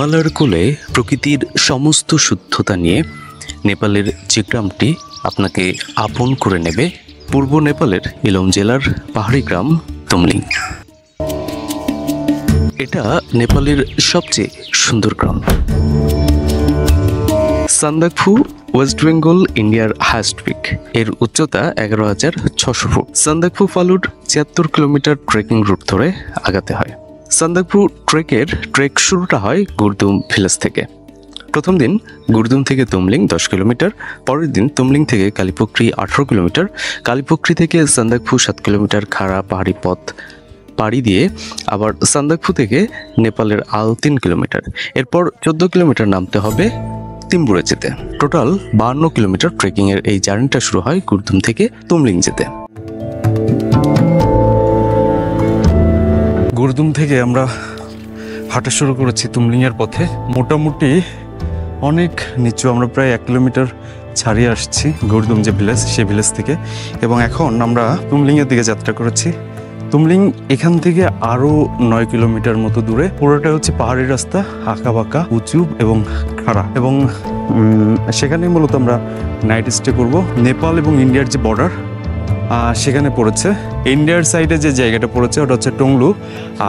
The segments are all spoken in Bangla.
হিমালয়ের কোলে প্রকৃতির সমস্ত শুদ্ধতা নিয়ে নেপালের যে গ্রামটি আপনাকে আপন করে নেবে, পূর্ব নেপালের ইলম জেলার পাহাড়ি গ্রাম তুমলিং। এটা নেপালের সবচেয়ে সুন্দর গ্রাম। সান্দাকফু ওয়েস্ট বেঙ্গল ইন্ডিয়ার হাইস্ট পিক। এর উচ্চতা 11,600 ফুট। সান্দাকফু ফালুর 76 কিলোমিটার ট্রেকিং রুট ধরে আগাতে হয়। সান্দাকফু ট্রেক শুরুটা হয় গুরদুম ভিলেজ থেকে। প্রথম দিন গুরদুম থেকে তুমলিং 10 কিলোমিটার, পরের দিন তুমলিং থেকে কালিপোক্রি 18 কিলোমিটার, কালিপোক্রি থেকে সান্দাকফু 7 কিলোমিটার খাড়া পাহাড়ি পথ পাড়ি দিয়ে আবার সান্দাকফু থেকে নেপালের আল 3 কিলোমিটার, এরপর 14 কিলোমিটার নামতে হবে তিম্বুরে যেতে। টোটাল 52 কিলোমিটার ট্রেকিং এর এই জার্নিটা শুরু হয় গুরদুম থেকে তুমলিং যেতে। গুরদুম থেকে আমরা হাঁটা শুরু করেছি তুমলিং এর পথে। মোটামুটি অনেক নিচু, আমরা প্রায় 1 কিলোমিটার ছাড়িয়ে আসছি গুরদুম যে ভিলেজ, সেই ভিলেজ থেকে। এবং এখন আমরা তুমলিং এর দিকে যাত্রা করেছি। তুমলিং এখান থেকে আরো 9 কিলোমিটার মতো দূরে। পুরোটা হচ্ছে পাহাড়ি রাস্তা, আঁকা বাঁকা, উঁচু এবং খাড়া। এবং সেখানে মূলত আমরা নাইট স্টে করব। নেপাল এবং ইন্ডিয়ার যে বর্ডার সেখানে পড়েছে। ইন্ডিয়ার সাইডে যে জায়গাটা পড়েছে ওটা হচ্ছে টংলু,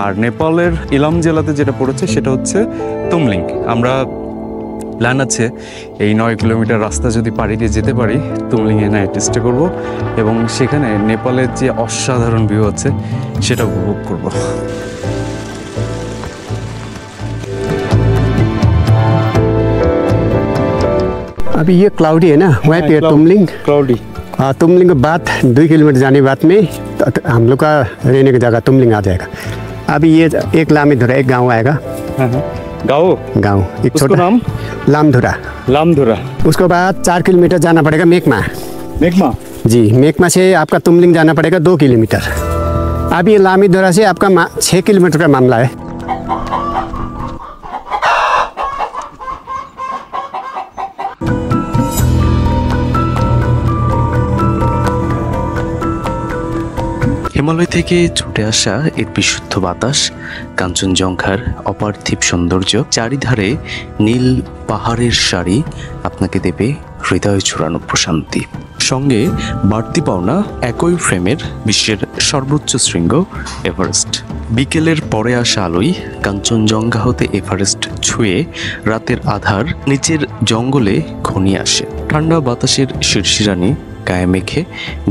আর নেপালের ইলাম জেলাতে যেটা পড়েছে সেটা হচ্ছে তুমলিং। আমরা প্ল্যান আছে এই 9 কিলোমিটার রাস্তা যদি পাড়ি দিয়ে যেতে পারি, তুমলিংয়ে নাইট স্টে করব এবং সেখানে নেপালের যে অসাধারণ ভিউ আছে সেটা উপভোগ করব। अभी ये क्लाउडी है ना, वहीं पे तुमलिंग क्लाउडी। तुमलिंग के बाद 2 किलोमीटर जाने बाद में हम लोग का रहने की जगह तुमलिंग आ जाएगा। अभी ये एक लामीधुरा एक गांव आएगा। गाँव एक छोटा नाम लामधुरा। उसके बाद 4 किलोमीटर जाना पड़ेगा मेकमा जी। मेकमा से आपका तुमलिंग जाना पड़ेगा 2 किलोमीटर। अभी ये लामीधुरा से आपका 6 किलोमीटर का मामला है। হিমালয় থেকে ছুটে আসা এর বিশুদ্ধ বাতাস, কাঞ্চনজঙ্ঘার অপার্থিব সৌন্দর্য, চারিধারে নীল পাহাড়ের সারি আপনাকে দেবে হৃদয় ছুড়ানো প্রশান্তি। সঙ্গে বাড়তি পাওনা একই ফ্রেমের বিশ্বের সর্বোচ্চ শৃঙ্গ এভারেস্ট। বিকেলের পরে আসা আলোয় কাঞ্চনজঙ্ঘা হতে এভারেস্ট ছুঁয়ে রাতের আধার নিচের জঙ্গলে ঘনিয়ে আসে। ঠান্ডা বাতাসের শিরশিরানি গায়ে মেখে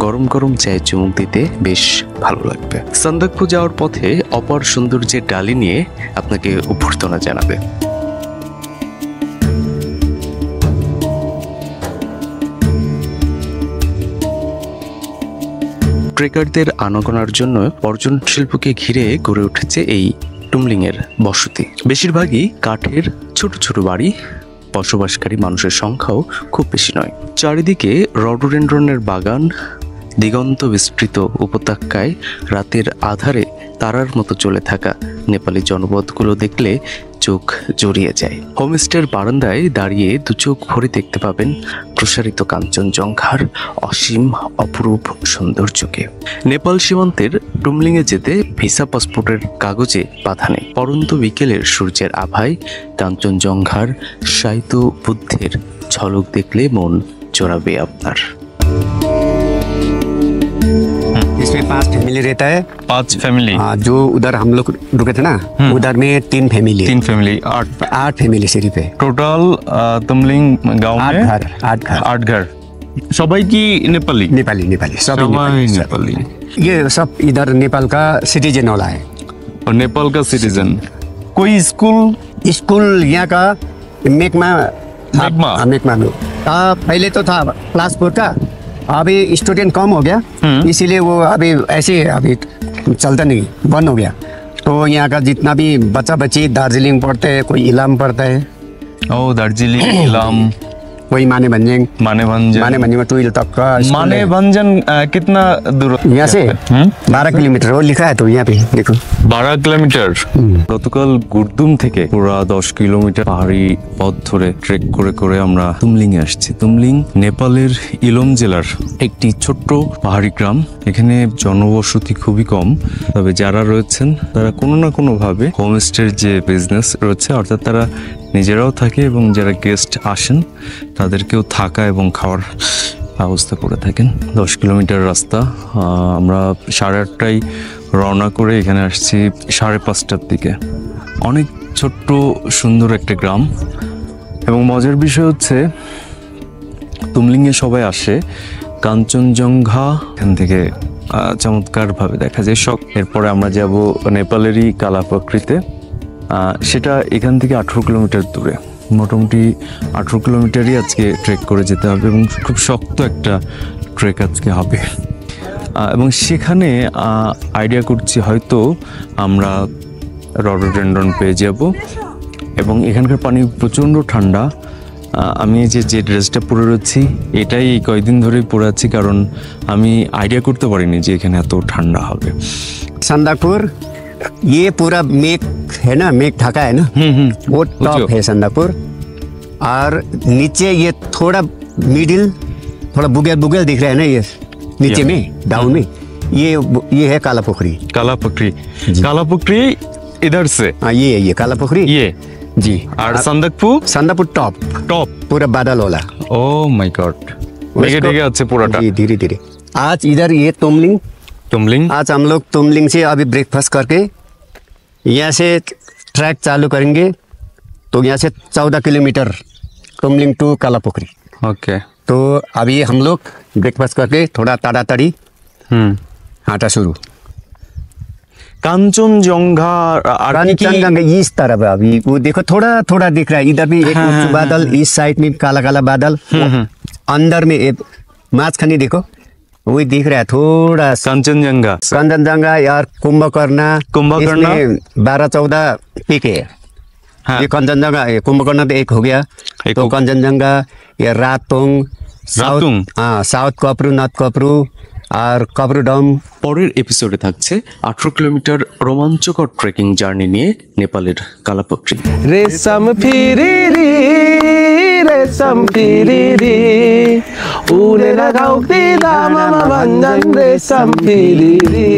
গরম গরম চায়ে চুমুক দিতে বেশ ভালো লাগবে। সান্দাকফু যাওয়ার পথে অপার সৌন্দর্যের ডালি নিয়ে আপনাকে অভ্যর্থনা জানাবে। ট্রেকারদের আনাগোনার জন্য পর্যটন শিল্পকে ঘিরে গড়ে উঠেছে এই তুমলিং এর বসতি। বেশিরভাগই কাঠের ছোট ছোট বাড়ি, বসবাসকারী মানুষের সংখ্যাও খুব বেশি নয়। চারিদিকে রডোডেনড্রনের বাগান, দিগন্ত বিস্তৃত উপত্যকায় রাতের আধারে তারার মতো চলে থাকা নেপালি জনপদগুলো দেখলে চোখ জড়িয়ে যায়। হোমস্টের বারান্দায় দাঁড়িয়ে দু চোখ ভরে দেখতে পাবেন প্রসারিত কাঞ্চনজঙ্ঘার অসীম অপরূপ সৌন্দর্যকে। নেপাল সীমান্তের তুমলিংয়ে যেতে ভিসা পাসপোর্টের কাগজে বাধা নেই। পরন্ত বিকেলের সূর্যের আভায় কাঞ্চনজঙ্ঘার শায়িত বুদ্ধের ঝলক দেখলে মন জোড়াবে আপনার। इसमें 5 फैमिली रहता है। 5 फैमिली। जो उधर हम लोग रुके थे ना, उधर में 3 फैमिली। 3 फैमिली, 8 फैमिली सिर्फ है टोटल। तुमलिंग गांव में 8 घर। सबाई की नेपाली सब नेपाली। ये सब इधर नेपाल का सिटीजन वाला है। और नेपाल का सिटीजन। कोई स्कूल यहाँ का मेकमा में पहले तो था क्लास 4 का, अभी स्टूडेंट कम हो गया, इसीलिए वो अभी ऐसे अभी चलता नहीं, बंद हो गया। तो यहाँ का जितना भी बच्चा बच्ची दार्जिलिंग पढ़ते हैं, कोई इलाम पढ़ता है। दार्जिलिंग इलाम वही माने भंजन माने भंजन में टूल तक का स्कूल माने है। भंजन कितना दूर यहाँ से 12 किलोमीटर वो लिखा है तो यहाँ पे देखो 12 কিলোমিটার গতকাল গুরদুম থেকে পুরা 10 কিলোমিটার পাহাড়ি পথ ধরে ট্রেক করে করে আমরা তুমলিং এ আসছি। তুমলিং নেপালের ইলম জেলার একটি ছোট্ট পাহাড়ি গ্রাম। এখানে জনবসতি খুবই কম, তবে যারা রয়েছেন তারা কোনো না কোনো ভাবে হোমস্টের যে বিজনেস রয়েছে, অর্থাৎ তারা নিজেরাও থাকে এবং যারা গেস্ট আসেন তাদেরকেও থাকা এবং খাওয়ার ব্যবস্থা করে থাকেন। 10 কিলোমিটার রাস্তা। আমরা 8:30টায় রওনা করে এখানে আসছি 5:30টার দিকে। অনেক ছোট্ট সুন্দর একটা গ্রাম এবং মজার বিষয় হচ্ছে তুমলিংয়ে সবাই আসে কাঞ্চনজঙ্ঘা এখান থেকে চমৎকারভাবে দেখা যায় সব। এরপরে আমরা যাব নেপালেরই কালাপাকড়িতে, সেটা এখান থেকে 18 কিলোমিটার দূরে। মোটামুটি 18 কিলোমিটারই আজকে ট্রেক করে যেতে হবে এবং খুব শক্ত একটা ট্রেক আজকে হবে। এবং সেখানে আইডিয়া করছি হয়তো আমরা রডোডেন্ড্রন পেয়ে যাব এবং এখানকার পানি প্রচণ্ড ঠান্ডা। আমি যে ড্রেসটা পরে রয়েছি এটাই এই কয়েকদিন ধরেই পরে আছি, কারণ আমি আইডিয়া করতে পারিনি যে এখানে এত ঠান্ডা হবে। संदाकपुर ये पूरा मेघ है ना, मेघ ढका है ना, वो टॉप है संदाकपुर। और नीचे ये थोड़ा मिडिल थोड़ा बुगेल बुगेल दिख रहा है ना, ये नीचे में डाउन में ये है कालापोखरी। कालापोखरी इधर से हाँ ये कालापोखरी ये जी। और संदाकपुर टॉप टॉप पूरा बादल वाला। ओ माय गॉड, मेघे ढके আছে পুরোটা। जी धीरे धीरे। आज इधर ये तुमलिंग आज हम लोग तुमलिंग से अभी ब्रेकफास्ट करके यहाँ से ट्रैक चालू करेंगे। तो यहाँ से 14 किलोमीटर तुमलिंग टू कालापोखरी। ओके, तो अभी हम लोग ब्रेकफास्ट करके थोड़ा ताड़ाताड़ी हाटा शुरू। कांचनजंगा कांचनजंगा इस तरफ है अभी, वो देखो थोड़ा थोड़ा दिख रहा है। इधर भी एक ऊंचा बादल, इस साइड में काला काला बादल, अंदर में एक माछखानी देखो वही दिख रहा है थोड़ा। कांचनजंगा यार कुंभकर्ण 12-14 पीक है। हाँ। ये कांचनजंगा कुंभकर्ण तो एक हो गया, तो कांचनजंगा ये रातोंग साउथ कपरू, नॉर्थ कपरू আর কাবরুডাম। পরের এপিসোডে থাকছে 18 কিলোমিটার রোমাঞ্চকর ট্রেকিং জার্নি নিয়ে নেপালের কালাপাকড়ি। রেশম ফিরিরি রেশম ফিরিরি উড়ে লাগাও দিলাম আমার বন্ধন রেশম ফিরিরি।